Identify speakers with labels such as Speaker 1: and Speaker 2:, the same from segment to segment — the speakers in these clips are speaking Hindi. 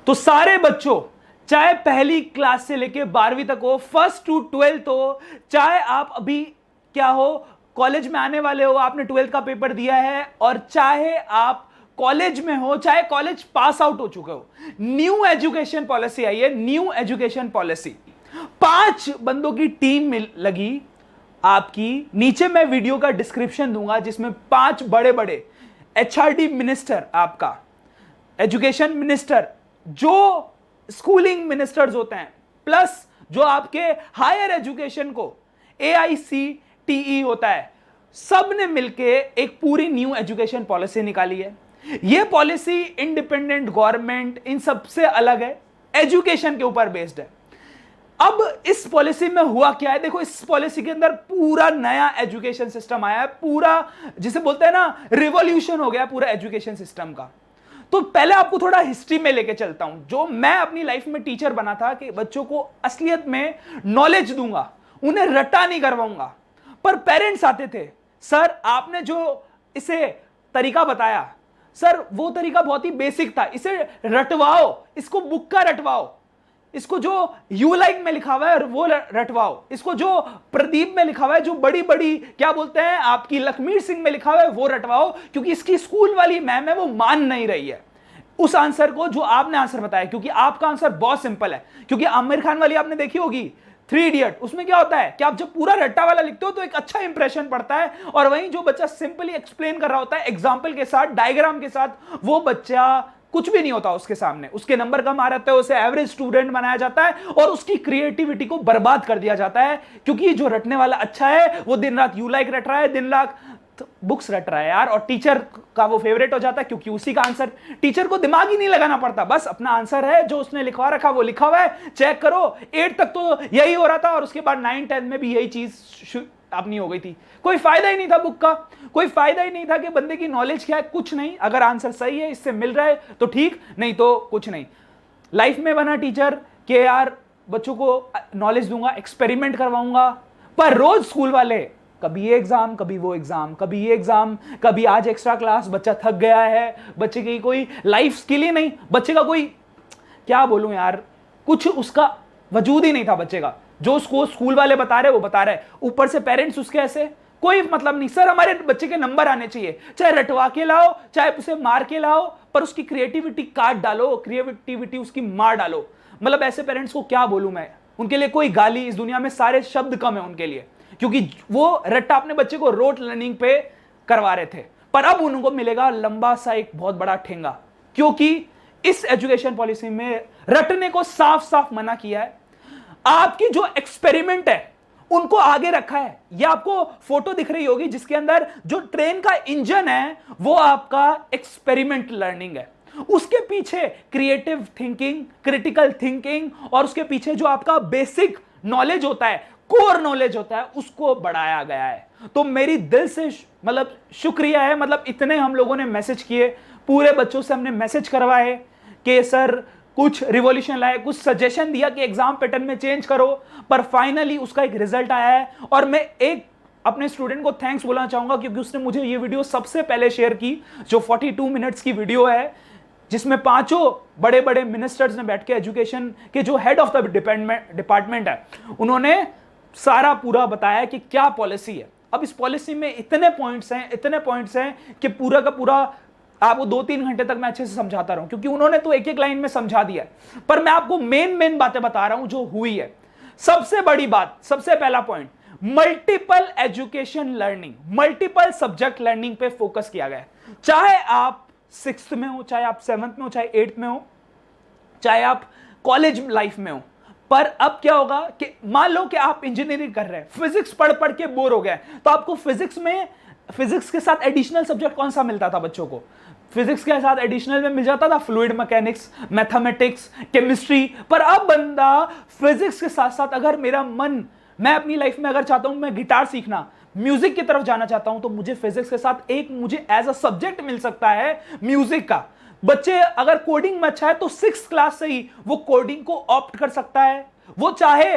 Speaker 1: तो सारे बच्चों, चाहे पहली क्लास से लेके 12वीं तक हो, फर्स्ट टू 12th हो, चाहे आप अभी क्या हो, कॉलेज में आने वाले हो, आपने 12th का पेपर दिया है, और चाहे आप कॉलेज में हो, चाहे कॉलेज पास आउट हो चुके हो, न्यू एजुकेशन पॉलिसी आई है। न्यू एजुकेशन पॉलिसी 5 बंदों की टीम में लगी आपकी। नीचे मैं वीडियो का डिस्क्रिप्शन दूंगा जिसमें 5 बड़े बड़े एचआरडी मिनिस्टर, आपका एजुकेशन मिनिस्टर, जो स्कूलिंग मिनिस्टर्स होते हैं, प्लस जो आपके हायर एजुकेशन को AICTE होता है, सब ने मिलके एक पूरी न्यू एजुकेशन पॉलिसी निकाली है। यह पॉलिसी इंडिपेंडेंट गवर्नमेंट इन सबसे अलग है, एजुकेशन के ऊपर बेस्ड है। अब इस पॉलिसी में हुआ क्या है, देखो इस पॉलिसी के अंदर पूरा नया एजुकेशन सिस्टम आया है, पूरा जिसे बोलते हैं ना रिवॉल्यूशन हो गया पूरा एजुकेशन सिस्टम का। तो पहले आपको थोड़ा हिस्ट्री में लेके चलता हूं, जो मैं अपनी लाइफ में टीचर बना था कि बच्चों को असलियत में नॉलेज दूंगा, उन्हें रट्टा नहीं करवाऊंगा। पर पेरेंट्स आते थे, सर आपने जो इसे तरीका बताया, सर वो तरीका बहुत ही बेसिक था, इसे रटवाओ, इसको बुक का रटवाओ, इसको जो यू लाइक में लिखा हुआ है वो रटवाओ, इसको जो प्रदीप में लिखा हुआ है, जो बड़ी बड़ी क्या बोलते हैं आपकी लखमीर सिंह में लिखा हुआ है वो रटवाओ, क्योंकि इसकी स्कूल वाली मैम है वो मान नहीं रही है उस आंसर को जो आपने आंसर बताया। क्योंकि आपका आंसर बहुत सिंपल है, क्योंकि आमिर खान वाली आपने देखी होगी 3 इडियट, उसमें क्या होता है कि आप जब पूरा रट्टा वाला लिखते हो तो एक अच्छा इंप्रेशन पड़ता है, और वहीं जो बच्चा सिंपली एक्सप्लेन कर रहा होता है एग्जाम्पल के साथ, डायग्राम के साथ, वो बच्चा कुछ भी नहीं होता उसके सामने, उसके नंबर कम आ रहते हैं, उसे एवरेज स्टूडेंट बनाया जाता है और उसकी क्रिएटिविटी को बर्बाद कर दिया जाता है। क्योंकि जो रटने वाला अच्छा है वो दिन रात यू लाइक रट रहा है, दिन रात बुक्स रट रहा है यार, और टीचर का वो फेवरेट हो जाता है क्योंकि उसी का आंसर, टीचर को दिमाग ही नहीं लगाना पड़ता, बस अपना आंसर है जो उसने लिखवा रखा वो लिखा हुआ है, चेक करो। 8 तक तो यही हो रहा था और उसके बाद 9 10 में भी यही चीज अपनी हो गई थी। कोई फायदा ही नहीं था बुक का, कोई फायदा ही नहीं था कि बंदे की नॉलेज क्या है, कुछ नहीं। अगर आंसर सही है, इससे मिल रहा है तो ठीक, नहीं तो कुछ नहीं। लाइफ में बना टीचर कि यार बच्चों को नॉलेज दूंगा, एक्सपेरिमेंट करवाऊंगा, पर रोज स्कूल वाले कभी ये एग्जाम, कभी वो एग्जाम, कभी ये एग्जाम, कभी आज एक्स्ट्रा क्लास, बच्चा थक गया है, बच्चे की कोई लाइफ स्किल ही नहीं, बच्चे का कोई क्या बोलूं यार, कुछ उसका वजूद ही नहीं था बच्चे का। जो उसको स्कूल वाले बता रहे वो बता रहे, ऊपर से पेरेंट्स उसके ऐसे, कोई मतलब नहीं। सर हमारे बच्चे के नंबर आने चाहिए, चाहे रटवा के लाओ, चाहे उसे मार के लाओ, पर उसकी क्रिएटिविटी काट डालो, क्रिएटिविटी उसकी मार डालो। मतलब ऐसे पेरेंट्स को क्या बोलूं मैं, उनके लिए कोई गाली इस दुनिया में, सारे शब्द कम है उनके लिए, क्योंकि वो रट्टा अपने बच्चे को रोट लर्निंग पे करवा रहे थे। पर अब उनको मिलेगा लंबा सा एक बहुत बड़ा ठेंगा, क्योंकि इस एजुकेशन पॉलिसी में रटने को साफ साफ मना किया है। आपकी जो एक्सपेरिमेंट है उनको आगे रखा है। ये आपको फोटो दिख रही होगी जिसके अंदर जो ट्रेन का इंजन है वो आपका एक्सपेरिमेंट लर्निंग है, उसके पीछे क्रिएटिव थिंकिंग, क्रिटिकल थिंकिंग, और उसके पीछे जो आपका बेसिक नॉलेज होता है, कोर नॉलेज होता है, उसको बढ़ाया गया है। तो मेरी दिल से मतलब शुक्रिया है, मतलब इतने हम लोगों ने मैसेज किए, पूरे बच्चों से हमने मैसेज करवाए कि सर कुछ रिवॉल्यूशन लाए, कुछ सजेशन दिया कि एग्जाम पैटर्न में चेंज करो, पर फाइनली उसका एक रिजल्ट आया है। और मैं एक अपने स्टूडेंट को थैंक्स बोलना चाहूंगा क्योंकि उसने मुझे ये वीडियो सबसे पहले शेयर की, जो 42 मिनट्स की वीडियो है, जिसमें 5 बड़े बड़े मिनिस्टर्स ने बैठ के, एजुकेशन के जो हेड ऑफ द डिपार्टमेंट है, उन्होंने सारा पूरा बताया कि क्या पॉलिसी है। अब इस पॉलिसी में इतने पॉइंट्स हैं कि पूरा का पूरा आपको 2-3 घंटे तक मैं अच्छे से समझाता रहूं, क्योंकि उन्होंने तो एक एक लाइन में समझा दिया है, पर मैं आपको मेन बातें बता रहा हूं जो हुई है। सबसे बड़ी बात, सबसे पहला point, multiple education learning, multiple subject learning पे फोकस किया गया है। चाहे आप 6th में हो, चाहे आप 7th में हो, चाहे 8th में हो, चाहे आप कॉलेज लाइफ में हो। पर अब क्या होगा कि मान लो कि आप इंजीनियरिंग कर रहे हैं, फिजिक्स पढ़ पढ़ के बोर हो गए, तो आपको फिजिक्स के साथ एडिशनल सब्जेक्ट कौन सा मिलता था बच्चों को? फिजिक्स के साथ एडिशनल में मिल जाता था फ्लूइड मैकेनिक्स, मैथमेटिक्स, केमिस्ट्री। पर अब बंदा फिजिक्स के साथ साथ, अगर मेरा मन, मैं अपनी लाइफ में अगर चाहता हूं मैं गिटार सीखना, म्यूजिक की तरफ जाना चाहता हूं, तो मुझे फिजिक्स के साथ एक मुझे एज अ सब्जेक्ट मिल सकता है म्यूजिक का। बच्चे अगर कोडिंग में अच्छा है तो 6th क्लास से ही वो कोडिंग को ऑप्ट कर सकता है। वो चाहे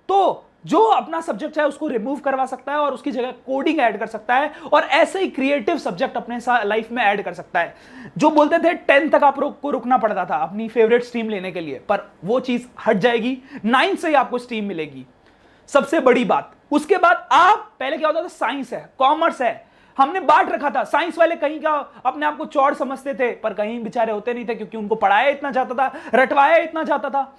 Speaker 1: तो जो अपना सब्जेक्ट है उसको रिमूव करवा सकता है और उसकी जगह कोडिंग ऐड कर सकता है, और ऐसे ही क्रिएटिव सब्जेक्ट अपने लाइफ में ऐड कर सकता है। जो बोलते थे 10 तक आपको रुकना पड़ता था अपनी फेवरेट स्ट्रीम लेने के लिए, पर वो चीज हट जाएगी, 9 से ही आपको स्ट्रीम मिलेगी। सबसे बड़ी बात, उसके बाद आप पहले क्या होता था, साइंस है, कॉमर्स है, हमने बांट रखा था। साइंस वाले कहीं का अपने आप को चौड़ समझते थे, पर कहीं बेचारे होते नहीं थे, क्योंकि उनको पढ़ाया इतना जाता था, रटवाया इतना जाता था।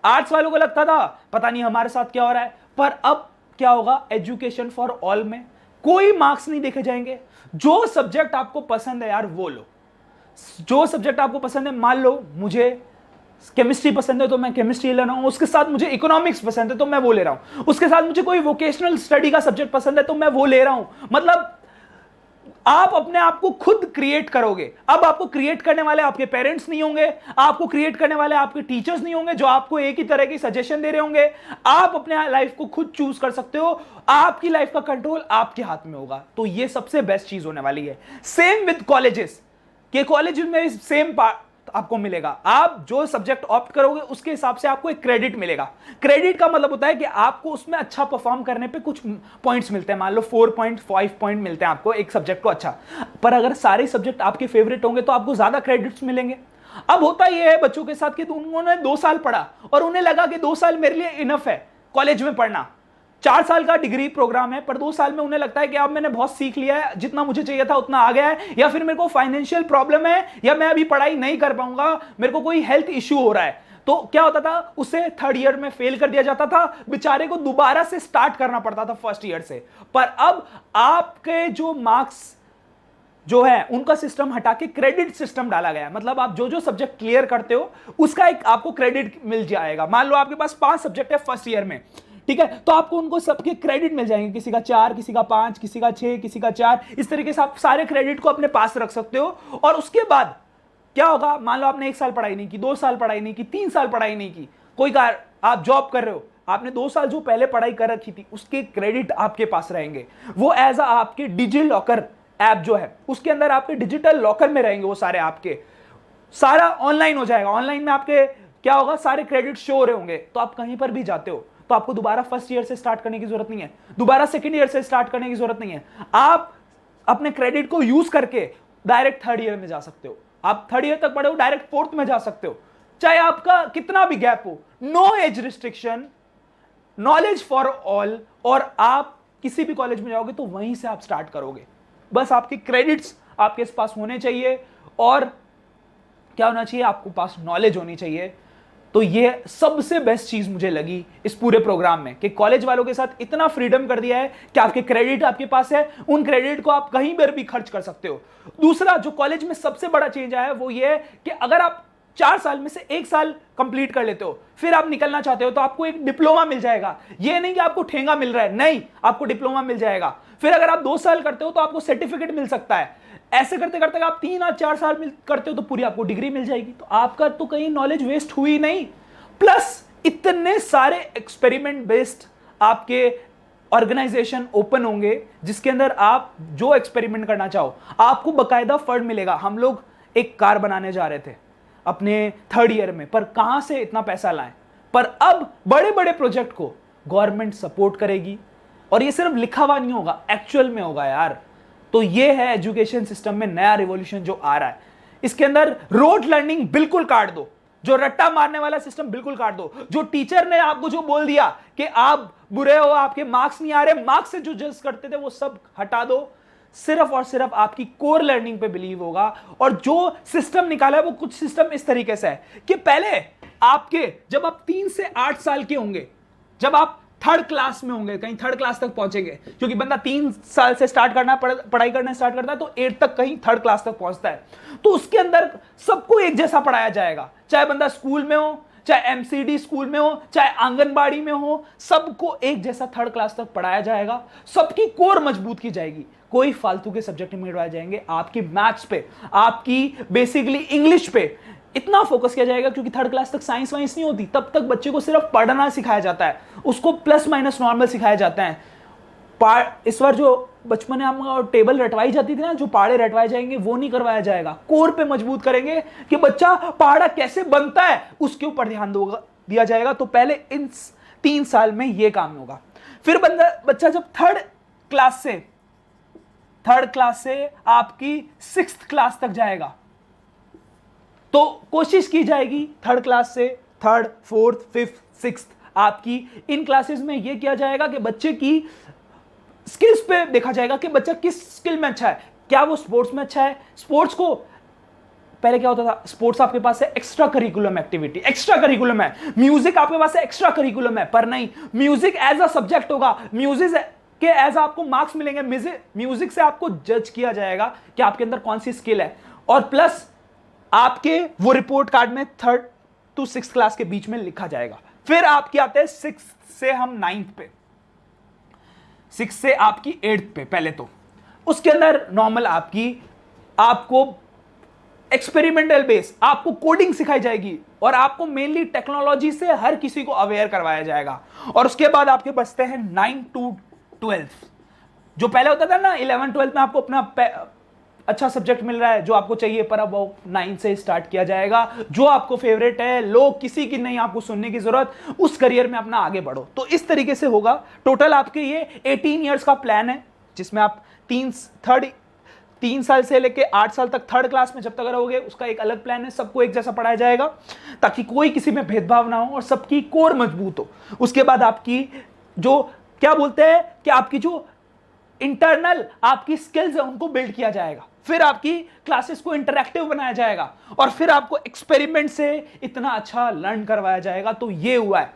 Speaker 1: आर्ट्स वालों को लगता था पता नहीं हमारे साथ क्या हो रहा है। पर अब क्या होगा, एजुकेशन फॉर ऑल में कोई मार्क्स नहीं देखे जाएंगे। जो सब्जेक्ट आपको पसंद है यार वो लो, जो सब्जेक्ट आपको पसंद है, मान लो मुझे केमिस्ट्री पसंद है तो मैं केमिस्ट्री ले रहा हूं, उसके साथ मुझे इकोनॉमिक्स पसंद है तो मैं वो ले रहा हूं, उसके साथ मुझे कोई वोकेशनल स्टडी का सब्जेक्ट पसंद है तो मैं वो ले रहा हूं। मतलब आप अपने आप को खुद क्रिएट करोगे। अब आपको क्रिएट करने वाले आपके पेरेंट्स नहीं होंगे, आपको क्रिएट करने वाले आपके टीचर्स नहीं होंगे जो आपको एक ही तरह की सजेशन दे रहे होंगे। आप अपने लाइफ को खुद चूज कर सकते हो, आपकी लाइफ का कंट्रोल आपके हाथ में होगा। तो ये सबसे बेस्ट चीज होने वाली है। सेम विद कॉलेजेस, के कॉलेज में सेम आपको मिलेगा। आप जो सब्जेक्ट ऑप्ट करोगे उसके हिसाब से आपको एक क्रेडिट मिलेगा। क्रेडिट का मतलब होता है कि आपको उसमें अच्छा परफॉर्म करने पे कुछ पॉइंट्स मिलते हैं, मान लो 4.5 पॉइंट मिलते हैं आपको एक सब्जेक्ट को अच्छा। पर अगर सारे सब्जेक्ट आपके फेवरेट होंगे तो आपको ज्यादा क्रेडिट्स मिलेंगे। अब होता यह है बच्चों के साथ कि उन्होंने 2 साल पढ़ा और उन्हें लगा कि 2 साल मेरे लिए इनफ है कॉलेज में पढ़ना। 4 साल का डिग्री प्रोग्राम है, पर 2 साल में उन्हें लगता है कि अब मैंने बहुत सीख लिया है, जितना मुझे चाहिए था उतना आ गया है, या फिर मेरे को फाइनेंशियल प्रॉब्लम है, या मैं अभी पढ़ाई नहीं कर पाऊंगा, मेरे को कोई हेल्थ इश्यू हो रहा है। तो क्या होता था, उसे 3rd ईयर में फेल कर दिया जाता था, बेचारे को दोबारा से स्टार्ट करना पड़ता था 1st ईयर से। पर अब आपके जो मार्क्स जो है उनका सिस्टम हटा के क्रेडिट सिस्टम डाला गया है। मतलब आप जो जो सब्जेक्ट क्लियर करते हो उसका एक आपको क्रेडिट मिल जाएगा। मान लो आपके पास 5 सब्जेक्ट है 1st ईयर में, ठीक है, तो आपको उनको सबके क्रेडिट मिल जाएंगे, किसी का 4, किसी का 5, किसी का 6, किसी का 4। इस तरीके से आप सारे क्रेडिट को अपने पास रख सकते हो। और उसके बाद क्या होगा, मान लो आपने 1 साल पढ़ाई नहीं की, 2 साल पढ़ाई नहीं की, 3 साल पढ़ाई नहीं की, कोई कार आप जॉब कर रहे हो, आपने 2 साल जो पहले पढ़ाई कर रखी थी उसके क्रेडिट आपके पास रहेंगे। वो एज आपके डिजिटल लॉकर ऐप जो है उसके अंदर आपके डिजिटल लॉकर में रहेंगे, वो सारे आपके, सारा ऑनलाइन हो जाएगा। ऑनलाइन में आपके क्या होगा, सारे क्रेडिट शो हो रहे होंगे। तो आप कहीं पर भी जाते हो तो आपको दोबारा 1st ईयर से स्टार्ट करने की जरूरत नहीं है, दोबारा 2nd ईयर से स्टार्ट करने की जरूरत नहीं है। आप अपने क्रेडिट को यूज करके डायरेक्ट 3rd ईयर में जा सकते हो। आप 3rd ईयर तक पढ़े हो, डायरेक्ट 4th में जा सकते हो, चाहे आपका कितना भी गैप हो। No age restriction, knowledge for all. और आप किसी भी कॉलेज में जाओगे तो वहीं से आप स्टार्ट करोगे। बस आपके क्रेडिट्स आपके पास होने चाहिए, और क्या होना चाहिए, आपको पास नॉलेज होनी चाहिए। तो ये सबसे बेस्ट चीज मुझे लगी इस पूरे प्रोग्राम में, कि कॉलेज वालों के साथ इतना फ्रीडम कर दिया है कि आपके क्रेडिट आपके पास है, उन क्रेडिट को आप कहीं पर भी खर्च कर सकते हो। दूसरा जो कॉलेज में सबसे बड़ा चेंज आया है वो ये है कि अगर आप 4 साल में से 1 साल कंप्लीट कर लेते हो, फिर आप निकलना चाहते हो, तो आपको एक डिप्लोमा मिल जाएगा। ये नहीं कि आपको ठेंगा मिल रहा है, नहीं, आपको डिप्लोमा मिल जाएगा। फिर अगर आप 2 साल करते हो तो आपको सर्टिफिकेट मिल सकता है। ऐसे करते करते आप 3 या 4 साल करते हो तो पूरी आपको डिग्री मिल जाएगी। तो आपका तो कहीं नॉलेज वेस्ट हुई नहीं। प्लस इतने सारे एक्सपेरिमेंट बेस्ड आपके ऑर्गेनाइजेशन ओपन होंगे, जिसके अंदर आप जो एक्सपेरिमेंट करना चाहो आपको बकायदा फंड मिलेगा। हम लोग एक कार बनाने जा रहे थे अपने 3rd ईयर में, पर कहां से इतना पैसा लाएं। पर अब बड़े बड़े प्रोजेक्ट को गवर्नमेंट सपोर्ट करेगी, और ये सिर्फ लिखा हुआ नहीं होगा, एक्चुअल में होगा यार। तो ये है एजुकेशन सिस्टम में नया रिवॉल्यूशन जो आ रहा है। इसके अंदर रोड लर्निंग बिल्कुल काट दो, जो रट्टा मारने वाला सिस्टम बिल्कुल काट दो। जो टीचर ने आपको जो बोल दिया कि आप बुरे हो, आपके मार्क्स नहीं आ रहे, मार्क्स से जो जज करते थे वो सब हटा दो। सिर्फ और सिर्फ आपकी कोर लर्निंग पे बिलीव होगा। और जो सिस्टम निकाला है वो कुछ सिस्टम इस तरीके से है कि पहले आपके, जब आप 3 से 8 साल के होंगे, जब आप 3rd क्लास में होंगे, कहीं 3rd क्लास तक पहुंचेंगे, क्योंकि बंदा 3 साल से स्टार्ट करना, पढ़ाई करना स्टार्ट करता है तो 8 तक, कहीं 3rd क्लास तक पहुंचता है। तो उसके अंदर सबको एक जैसा पढ़ाया जाएगा, चाहे बंदा स्कूल में हो, चाहे एमसीडी स्कूल में हो, चाहे आंगनबाड़ी में हो, सबको एक जैसा 3rd क्लास तक पढ़ाया जाएगा। सबकी कोर मजबूत की जाएगी। कोई फालतू के सब्जेक्ट नहीं मिलवाए जाएंगे। आपकी मैथ्स पे, आपकी बेसिकली इंग्लिश पे इतना फोकस किया जाएगा, क्योंकि 3rd क्लास तक साइंस वाइंस नहीं होती, तब तक बच्चे को सिर्फ पढ़ना सिखाया जाता है, उसको प्लस माइनस नॉर्मल सिखाया जाता है। इस बार जो बचपन में हम टेबल रटवाई जाती थी ना, जो पहाड़े रटवाए जाएंगे वो नहीं करवाया जाएगा। कोर पे मजबूत करेंगे कि बच्चा पहाड़ा कैसे बनता है उसके ऊपर ध्यान दिया जाएगा। तो पहले इन 3 साल में ये काम होगा। फिर बच्चा जब थर्ड क्लास से आपकी 6th क्लास तक जाएगा, तो कोशिश की जाएगी थर्ड क्लास से 3rd 4th 5th 6th आपकी इन क्लासेस में ये किया जाएगा कि बच्चे की स्किल्स पे देखा जाएगा कि बच्चा किस स्किल में अच्छा है। क्या वो स्पोर्ट्स में अच्छा है? स्पोर्ट्स को पहले क्या होता था, स्पोर्ट्स आपके पास है extra curriculum activity, extra curriculum है। म्यूजिक आपके पास है एक्स्ट्रा करिकुलम है, पर नहीं, म्यूजिक एज अ सब्जेक्ट होगा, म्यूजिक के एज आपको मार्क्स मिलेंगे, म्यूजिक से आपको जज किया जाएगा कि आपके अंदर कौन सी स्किल है, और प्लस आपके वो रिपोर्ट कार्ड में 3rd to 6th क्लास के बीच में लिखा जाएगा। फिर आपके आते हैं 6th से हम 9th पे, 6th से आपकी 8th पे। पहले तो उसके अंदर नॉर्मल आपको एक्सपेरिमेंटल बेस आपको कोडिंग सिखाई जाएगी, और आपको मेनली टेक्नोलॉजी से हर किसी को अवेयर करवाया जाएगा। और उसके बाद आपके बचते हैं 9 to 12। जो पहले होता था ना 11 12 में आपको अपना अच्छा सब्जेक्ट मिल रहा है जो आपको चाहिए, पर अब वो 9 से स्टार्ट किया जाएगा, जो आपको फेवरेट है, लोग किसी की नहीं आपको सुनने की जरूरत, उस करियर में अपना आगे बढ़ो। तो इस तरीके से होगा। टोटल आपके ये 18 ईयर्स का प्लान है, जिसमें आप 3 साल से लेके 8 साल तक 3rd क्लास में जब तक रहोगे उसका एक अलग प्लान है। सबको एक जैसा पढ़ाया जाएगा ताकि कोई किसी में भेदभाव ना हो और सबकी कोर मजबूत हो। उसके बाद आपकी जो क्या बोलते हैं कि आपकी जो इंटरनल आपकी स्किल्स है उनको बिल्ड किया जाएगा। फिर आपकी क्लासेस को इंटरैक्टिव बनाया जाएगा, और फिर आपको एक्सपेरिमेंट से इतना अच्छा लर्न करवाया जाएगा। तो ये हुआ है,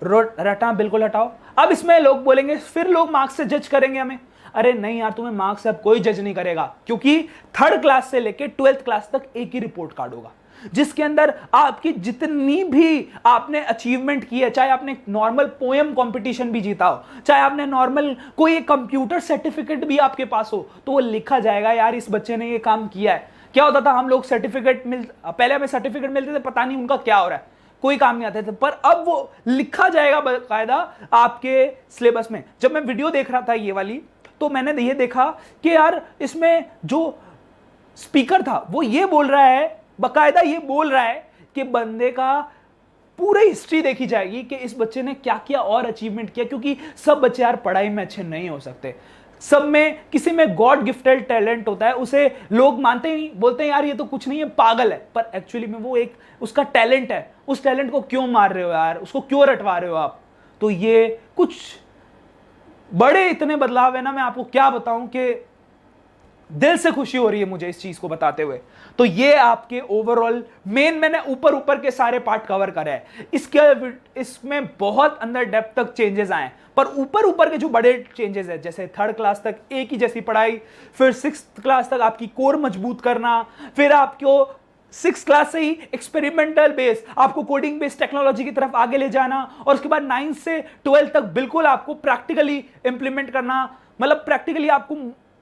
Speaker 1: रटा बिल्कुल हटाओ। अब इसमें लोग बोलेंगे फिर लोग मार्क्स से जज करेंगे हमें। अरे नहीं यार, तुम्हें मार्क्स से अब कोई जज नहीं करेगा, क्योंकि 3rd क्लास से लेके 12th क्लास तक एक ही रिपोर्ट कार्ड होगा, जिसके अंदर आपकी जितनी भी आपने अचीवमेंट की है, चाहे आपने नॉर्मल पोएम कंपटीशन भी जीता हो, चाहे आपने नॉर्मल कोई एक कंप्यूटर सर्टिफिकेट भी आपके पास हो, तो वो लिखा जाएगा यार इस बच्चे ने ये काम किया है। क्या होता था, हम लोग पहले हमें सर्टिफिकेट मिलते थे, पता नहीं उनका क्या हो रहा है, कोई काम नहीं आते थे, पर अब वो लिखा जाएगा बाकायदा आपके सिलेबस में। जब मैं वीडियो देख रहा था ये वाली, तो मैंने ये देखा कि यार इसमें जो स्पीकर था वो ये बोल रहा है, बकायदा ये बोल रहा है कि बंदे का पूरी हिस्ट्री देखी जाएगी कि इस बच्चे ने क्या किया और अचीवमेंट किया, क्योंकि सब बच्चे यार पढ़ाई में अच्छे नहीं हो सकते। सब में किसी में गॉड गिफ्टेड टैलेंट होता है, उसे लोग मानते ही बोलते हैं यार ये तो कुछ नहीं है, पागल है, पर एक्चुअली में वो एक उसका टैलेंट है। उस टैलेंट को क्यों मार रहे हो यार, उसको क्यों रटवा रहे हो आप? तो ये कुछ बड़े इतने बदलाव है ना, मैं आपको क्या बताऊं कि दिल से खुशी हो रही है मुझे इस चीज को बताते हुए। तो ये आपके ओवरऑल मैंने ऊपर के सारे पार्ट कवर करे हैं। इसमें बहुत अंदर डेप्थ तक चेंजेस आए, पर ऊपर के जो बड़े चेंजेस है, जैसे 3rd क्लास तक एक ही जैसी पढ़ाई, फिर 6th क्लास तक आपकी कोर मजबूत करना, फिर आपको 6th क्लास से ही एक्सपेरिमेंटल बेस आपको कोडिंग बेस्ड टेक्नोलॉजी की तरफ आगे ले जाना, और उसके बाद 9 से 12 तक बिल्कुल आपको प्रैक्टिकली इंप्लीमेंट करना, मतलब प्रैक्टिकली आपको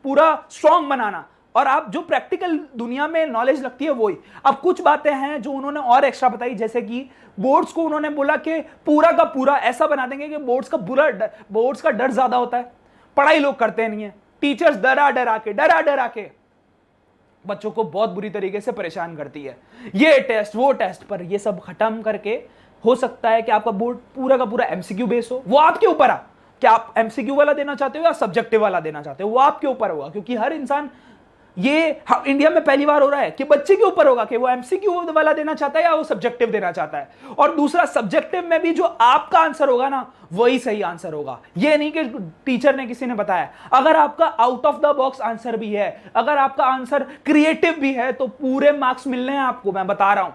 Speaker 1: पूरा स्ट्रॉन्ग बनाना, और आप जो प्रैक्टिकल दुनिया में नॉलेज लगती है वही। अब कुछ बातें हैं जो उन्होंने और एक्स्ट्रा बताई, जैसे कि बोर्ड्स को उन्होंने बोला कि पूरा का पूरा ऐसा बना देंगे कि बोर्ड्स का डर ज्यादा होता है, पढ़ाई लोग करते नहीं है, टीचर्स डरा डरा के बच्चों को बहुत बुरी तरीके से परेशान करती है, ये टेस्ट वो टेस्ट। पर ये सब खत्म करके हो सकता है कि आपका बोर्ड पूरा का पूरा एमसीक्यू बेस हो, वो आपके ऊपर आ कि आप एमसीक्यू वाला देना चाहते हो या सब्जेक्टिव वाला देना चाहते हो, वो आपके ऊपर होगा। क्योंकि हर इंसान, ये इंडिया में पहली बार हो रहा है कि बच्चे के ऊपर होगा कि वो एमसीक्यू वाला देना चाहता है या वो सब्जेक्टिव देना चाहता है। और दूसरा, सब्जेक्टिव में भी जो आपका आंसर होगा ना वही सही आंसर होगा। ये नहीं कि टीचर ने किसी ने बताया, अगर आपका out of the box answer भी है, अगर आपका आंसर क्रिएटिव भी है, तो पूरे मार्क्स मिलने हैं आपको, मैं बता रहा हूं।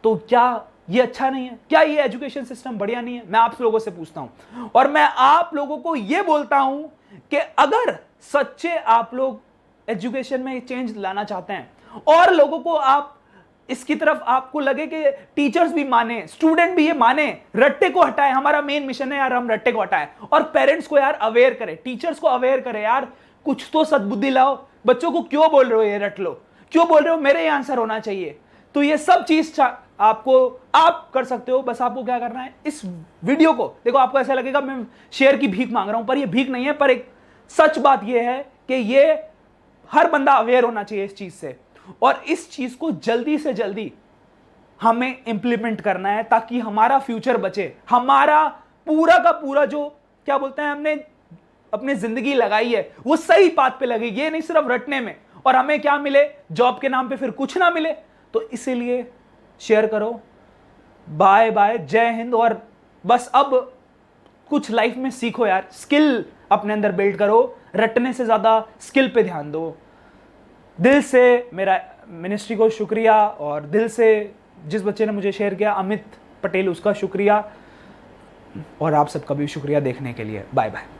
Speaker 1: तो क्या ये अच्छा नहीं है? क्या ये एजुकेशन सिस्टम बढ़िया नहीं है? मैं आप लोगों से पूछता हूं, और मैं आप लोगों को ये बोलता हूं कि अगर सच्चे आप लोग एजुकेशन में चेंज लाना चाहते हैं और लोगों को आप इसकी तरफ आपको लगे कि टीचर्स भी माने, स्टूडेंट भी ये माने, रट्टे को हटाए, हमारा मेन मिशन है यार, हम रट्टे को हटाएं, और पेरेंट्स को यार अवेयर करें, टीचर्स को अवेयर करें, यार कुछ तो सद्बुद्धि लाओ, बच्चों को क्यों बोल रहे हो ये रट लो, क्यों बोल रहे हो मेरे ही आंसर होना चाहिए। तो ये सब चीज आप कर सकते हो। बस आपको क्या करना है, इस वीडियो को देखो, आपको ऐसा लगेगा मैं शेयर की भीख मांग रहा हूं, पर ये भीख नहीं है, पर एक सच बात ये है कि ये हर बंदा अवेयर होना चाहिए इस चीज से, और इस चीज को जल्दी से जल्दी हमें इंप्लीमेंट करना है ताकि हमारा फ्यूचर बचे, हमारा पूरा का पूरा जो क्या बोलते हैं हमने अपनी जिंदगी लगाई है वो सही पाथ पे लगे, ये नहीं सिर्फ रटने में और हमें क्या मिले, जॉब के नाम पे फिर कुछ ना मिले। तो इसीलिए शेयर करो। बाय बाय, जय हिंद। और बस अब कुछ लाइफ में सीखो यार, स्किल अपने अंदर बिल्ड करो, रटने से ज्यादा स्किल पे ध्यान दो। दिल से मेरा मिनिस्ट्री को शुक्रिया, और दिल से जिस बच्चे ने मुझे शेयर किया, अमित पटेल, उसका शुक्रिया, और आप सबका भी शुक्रिया देखने के लिए। Bye bye.